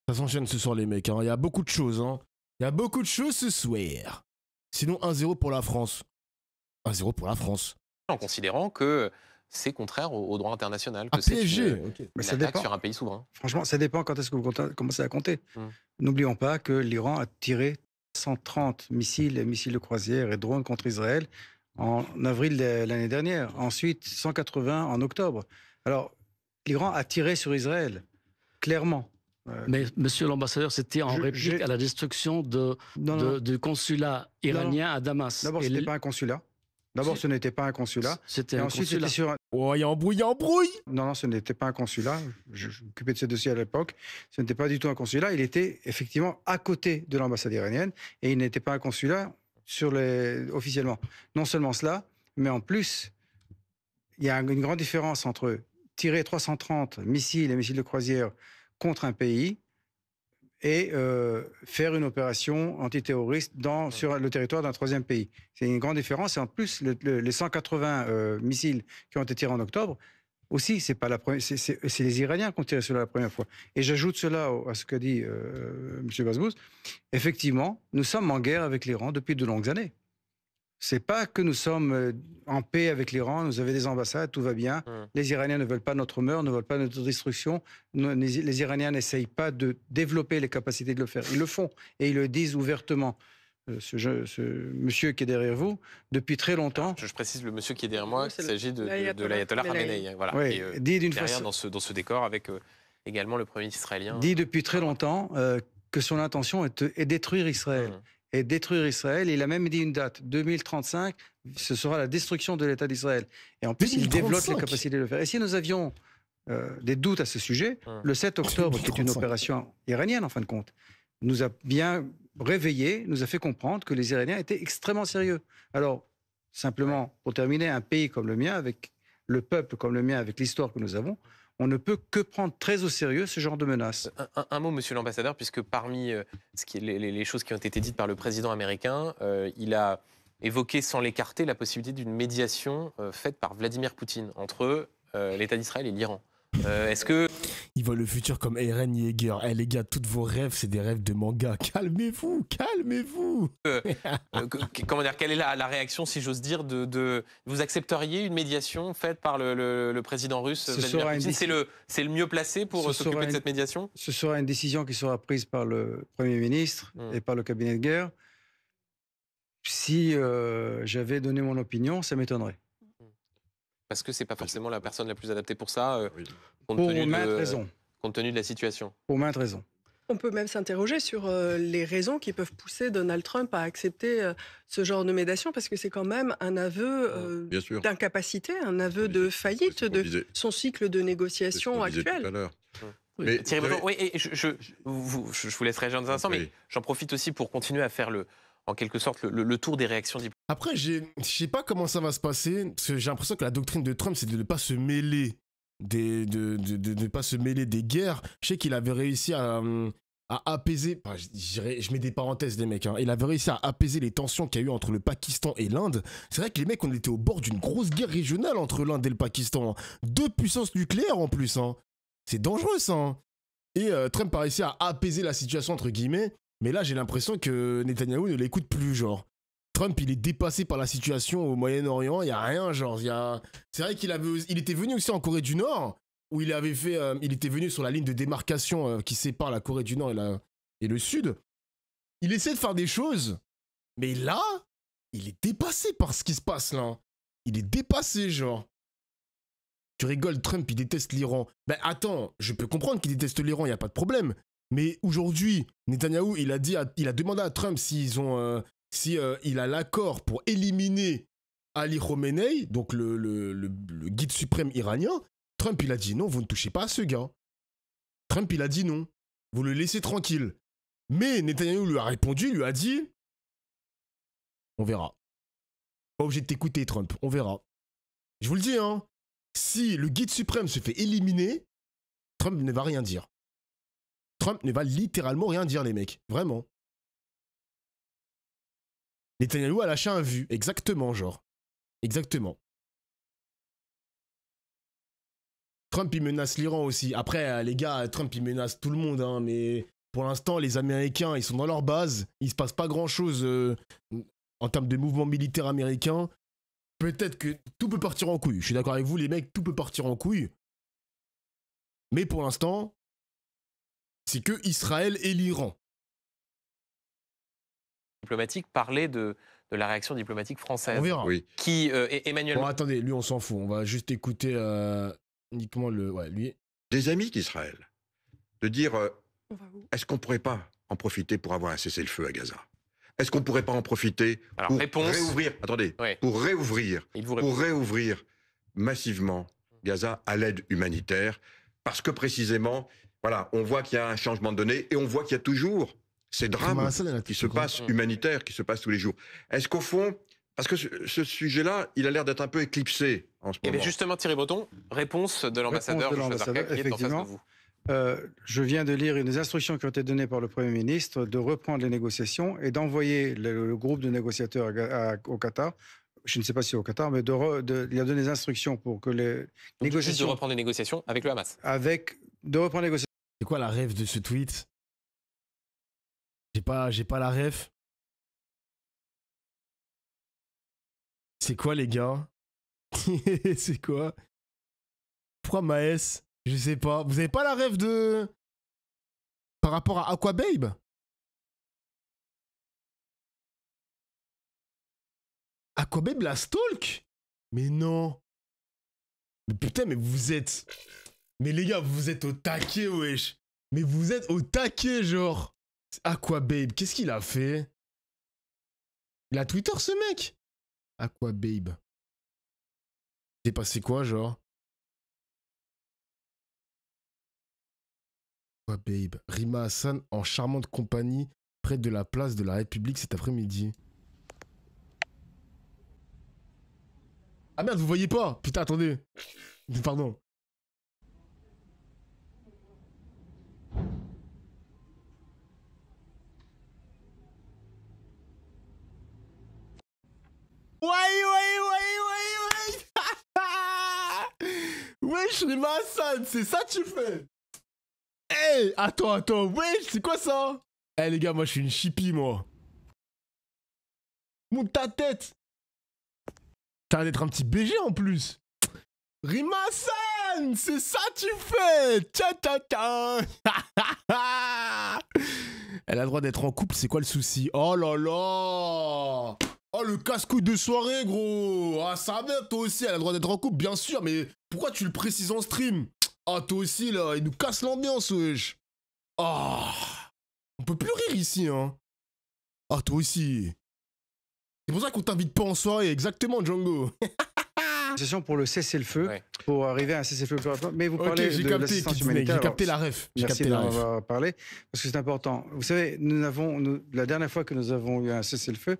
Ça s'enchaîne ce soir, les mecs. Hein. Il y a beaucoup de choses. Hein. Il y a beaucoup de choses ce soir. Sinon, 1-0 pour la France. 1-0 pour la France. En considérant que c'est contraire au droit international, que c'est PSG, une attaque sur un pays souverain. Franchement, ça dépend quand est-ce que vous commencez à compter. N'oublions pas que l'Iran a tiré 130 missiles et missiles de croisière et drones contre Israël en avril de l'année dernière. Ensuite, 180 en octobre. Alors, l'Iran a tiré sur Israël, clairement. Mais, monsieur l'ambassadeur, c'était en réplique à la destruction du consulat iranien à Damas. D'abord, ce n'était pas un consulat. D'abord, ce n'était pas un consulat. C'était un ensuite, consulat. Sur un... Oh, il y a embrouille, il y a embrouille. Non, ce n'était pas un consulat. Je m'occupais de ce dossier à l'époque. Ce n'était pas du tout un consulat. Il était effectivement à côté de l'ambassade iranienne et il n'était pas un consulat officiellement. Non seulement cela, mais en plus, il y a une grande différence entre tirer 330 missiles et missiles de croisière contre un pays et faire une opération antiterroriste sur le territoire d'un troisième pays. C'est une grande différence. Et en plus, les 180 missiles qui ont été tirés en octobre, aussi, c'est les Iraniens qui ont tiré cela la première fois. Et j'ajoute cela à ce qu'a dit M. Bazbouz. Effectivement, nous sommes en guerre avec l'Iran depuis de longues années. C'est pas que nous sommes en paix avec l'Iran, nous avons des ambassades, tout va bien. Les Iraniens ne veulent pas notre meurtre, ne veulent pas notre destruction. Les Iraniens n'essayent pas de développer les capacités de le faire. Ils le font et ils le disent ouvertement. Ce monsieur qui est derrière vous, depuis très longtemps... Je précise, le monsieur qui est derrière moi, il s'agit de l'ayatollah Khamenei. Voilà, oui, dit d'une derrière façon... dans ce décor avec également le premier ministre israélien. Dit depuis très longtemps que son intention est détruire Israël. Et détruire Israël. Il a même dit une date, 2035, ce sera la destruction de l'État d'Israël. Et en plus, il développe les capacités de le faire. Et si nous avions des doutes à ce sujet, le 7 octobre, qui est une opération iranienne en fin de compte, nous a bien réveillés, nous a fait comprendre que les Iraniens étaient extrêmement sérieux. Alors, simplement, pour terminer, un pays comme le mien, avec le peuple comme le mien, avec l'histoire que nous avons, on ne peut que prendre très au sérieux ce genre de menaces. Un mot, monsieur l'ambassadeur, puisque parmi les choses qui ont été dites par le président américain, il a évoqué sans l'écarter la possibilité d'une médiation faite par Vladimir Poutine entre l'État d'Israël et l'Iran. Est-ce que... Il voit le futur comme Eren Yeager. Eh les gars, tous vos rêves, c'est des rêves de manga. Calmez-vous, calmez-vous. Comment dire, quelle est la réaction, si j'ose dire, vous accepteriez une médiation faite par le président russe Vladimir Poutine? C'est le mieux placé pour s'occuper de cette médiation? Ce sera une décision qui sera prise par le Premier ministre et par le cabinet de guerre. Si j'avais donné mon opinion, ça m'étonnerait. Parce que c'est pas forcément la personne la plus adaptée pour ça, pour maintes raisons. Compte tenu de la situation. Pour maintes raisons. On peut même s'interroger sur les raisons qui peuvent pousser Donald Trump à accepter ce genre de médiation, parce que c'est quand même un aveu d'incapacité, un aveu de faillite de son cycle de négociation actuel. Oui, Thierry Breton, oui, et je vous laisse réagir dans un instant, mais j'en profite aussi pour continuer à faire en quelque sorte le tour des réactions diplomatiques. Après, je sais pas comment ça va se passer, parce que j'ai l'impression que la doctrine de Trump, c'est de ne pas se mêler de pas se mêler des guerres. Je sais qu'il avait réussi à apaiser, enfin, je mets des parenthèses les mecs, hein, il avait réussi à apaiser les tensions qu'il y a eu entre le Pakistan et l'Inde. C'est vrai que les mecs, on était au bord d'une grosse guerre régionale entre l'Inde et le Pakistan. 2 puissances nucléaires en plus. Hein. C'est dangereux ça. Hein. Et Trump a réussi à apaiser la situation entre guillemets. Mais là, j'ai l'impression que Netanyahou ne l'écoute plus, genre. Trump, il est dépassé par la situation au Moyen-Orient, il n'y a rien, genre, c'est vrai il était venu aussi en Corée du Nord, où il était venu sur la ligne de démarcation qui sépare la Corée du Nord et le Sud. Il essaie de faire des choses, mais là, il est dépassé par ce qui se passe, là. Il est dépassé, genre. Tu rigoles, Trump, il déteste l'Iran. Ben attends, je peux comprendre qu'il déteste l'Iran, il n'y a pas de problème. Mais aujourd'hui, Netanyahou, il a demandé à Trump il a l'accord pour éliminer Ali Khamenei, donc le guide suprême iranien. Trump, il a dit non, vous ne touchez pas à ce gars. Trump, il a dit non, vous le laissez tranquille. Mais Netanyahou lui a répondu, lui a dit on verra. Pas obligé de t'écouter, Trump, on verra. Je vous le dis, hein, si le guide suprême se fait éliminer, Trump ne va rien dire. Trump ne va littéralement rien dire, les mecs. Vraiment. Netanyahou a lâché un vu. Exactement, genre. Exactement. Trump, il menace l'Iran aussi. Après, les gars, Trump, il menace tout le monde, hein, mais pour l'instant, les Américains, ils sont dans leur base. Il se passe pas grand-chose en termes de mouvement militaire américain. Peut-être que tout peut partir en couille. Je suis d'accord avec vous, les mecs, tout peut partir en couille. Mais pour l'instant, c'est que Israël et l'Iran. Diplomatique parlait de la réaction diplomatique française. On verra. Oui. Qui, Emmanuel... Bon, attendez, lui, on s'en fout. On va juste écouter uniquement le... Ouais, lui. Des amis d'Israël. De dire, est-ce qu'on ne pourrait pas en profiter pour avoir un cessez-le-feu à Gaza? Est-ce qu'on ne pourrait pas en profiter pour réouvrir, pour réouvrir massivement Gaza à l'aide humanitaire? Parce que précisément, voilà, on voit qu'il y a un changement de données et on voit qu'il y a toujours ces drames qui se passent humanitaires, qui se passent tous les jours. Est-ce qu'au fond, parce que ce sujet-là, il a l'air d'être un peu éclipsé en ce moment. Et bien justement, Thierry Breton, réponse de l'ambassadeur qui est en face de vous. Je viens de lire une instruction qui ont été données par le Premier ministre de reprendre les négociations et d'envoyer le groupe de négociateurs au Qatar. Je ne sais pas si au Qatar, mais il a donné des instructions pour que les négociations... Juste de reprendre les négociations avec le Hamas. De reprendre les négociations. C'est quoi la ref de ce tweet? J'ai pas la ref. C'est quoi, les gars? C'est quoi? Pourquoi Maes? Je sais pas. Vous avez pas la ref de... Par rapport à Aquababe? Aquababe la stalk? Mais non. Mais putain, mais vous êtes... Mais les gars, vous êtes au taquet, wesh. Mais vous êtes au taquet, genre. Aquababe, qu'est-ce qu'il a fait? Il a Twitter, ce mec? Aquababe. C'est passé quoi, genre? Aquababe. Rima Hassan en charmante compagnie près de la place de la République cet après-midi. Ah merde, vous voyez pas? Putain, attendez. Pardon. Wesh, Rima Hassan, c'est ça que tu fais? Hey, attends, wesh, c'est quoi ça? Eh les gars, moi je suis une chippie, moi. Monte ta tête. T'as l'air d'être un petit BG en plus. Rima Hassan, c'est ça que tu fais? Tcha. Elle a le droit d'être en couple, c'est quoi le souci? Oh là là. Oh, le casse-couille de soirée, gros. Ah, ça va, toi aussi, elle a le droit d'être en couple, bien sûr, mais pourquoi tu le précises en stream? Ah, toi aussi, là, il nous casse l'ambiance, wesh. Ah, on peut plus rire ici, hein. Ah, toi aussi. C'est pour ça qu'on t'invite pas en soirée, exactement, Django. Session pour le cessez-le-feu, pour arriver à un cessez-le-feu. Mais vous parlez de l'assistance humanitaire. J'ai capté la ref. Merci d'en parler, parce que c'est important. Vous savez, la dernière fois que nous avons eu un cessez-le-feu,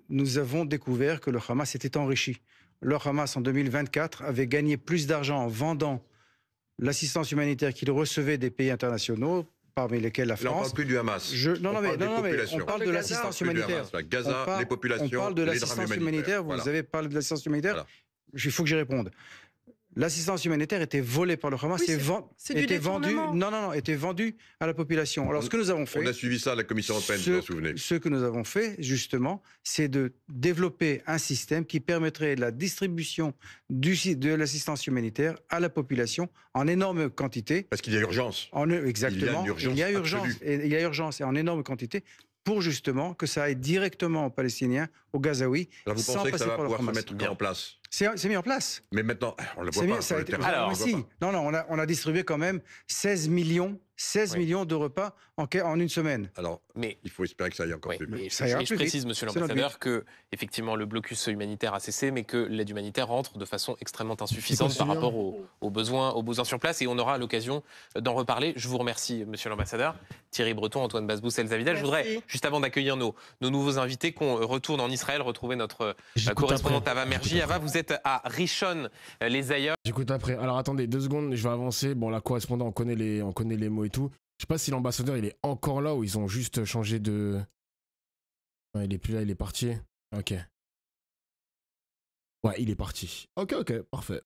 nous avons découvert que le Hamas était enrichi. Le Hamas, en 2024, avait gagné plus d'argent en vendant l'assistance humanitaire qu'il recevait des pays internationaux, parmi lesquels la France. Là, on parle plus du Hamas. Non, mais on parle de l'assistance humanitaire. Gaza, les populations, on parle de l'assistance humanitaire. Vous avez parlé de l'assistance humanitaire. Il faut que j'y réponde. L'assistance humanitaire était volée par le Hamas et était vendue à la population. Alors, ce que nous avons fait... On a suivi ça à la Commission européenne, vous vous en souvenez. Ce que nous avons fait, justement, c'est de développer un système qui permettrait la distribution de l'assistance humanitaire à la population en énorme quantité. Parce qu'il y a urgence. Exactement. Il y a urgence et en énorme quantité pour justement que ça aille directement aux Palestiniens, aux Gazaouis. Alors vous pensez que ça va pouvoir se mettre en place? C'est mis en place. Mais maintenant, on ne le voit pas sur le terrain. On a distribué quand même 16 millions de repas en une semaine. Alors, il faut espérer que ça aille encore plus vite. Je précise, monsieur l'ambassadeur, que effectivement le blocus humanitaire a cessé, mais que l'aide humanitaire rentre de façon extrêmement insuffisante par rapport aux besoins sur place, et on aura l'occasion d'en reparler. Je vous remercie, monsieur l'ambassadeur. Thierry Breton, Antoine Basbous, Elsa Vidal. Je voudrais, juste avant d'accueillir nos nouveaux invités, qu'on retourne en Israël, retrouver notre correspondante Ava Merji. Ava, vous êtes à Rishon, les ailleurs. J'écoute après. Alors attendez, 2 secondes, je vais avancer. Bon, la correspondante, on connaît les mots et tout. Je sais pas si l'ambassadeur il est encore là ou ils ont juste changé de... Non, il est plus là, il est parti. Ok. Ouais, il est parti. Ok, parfait.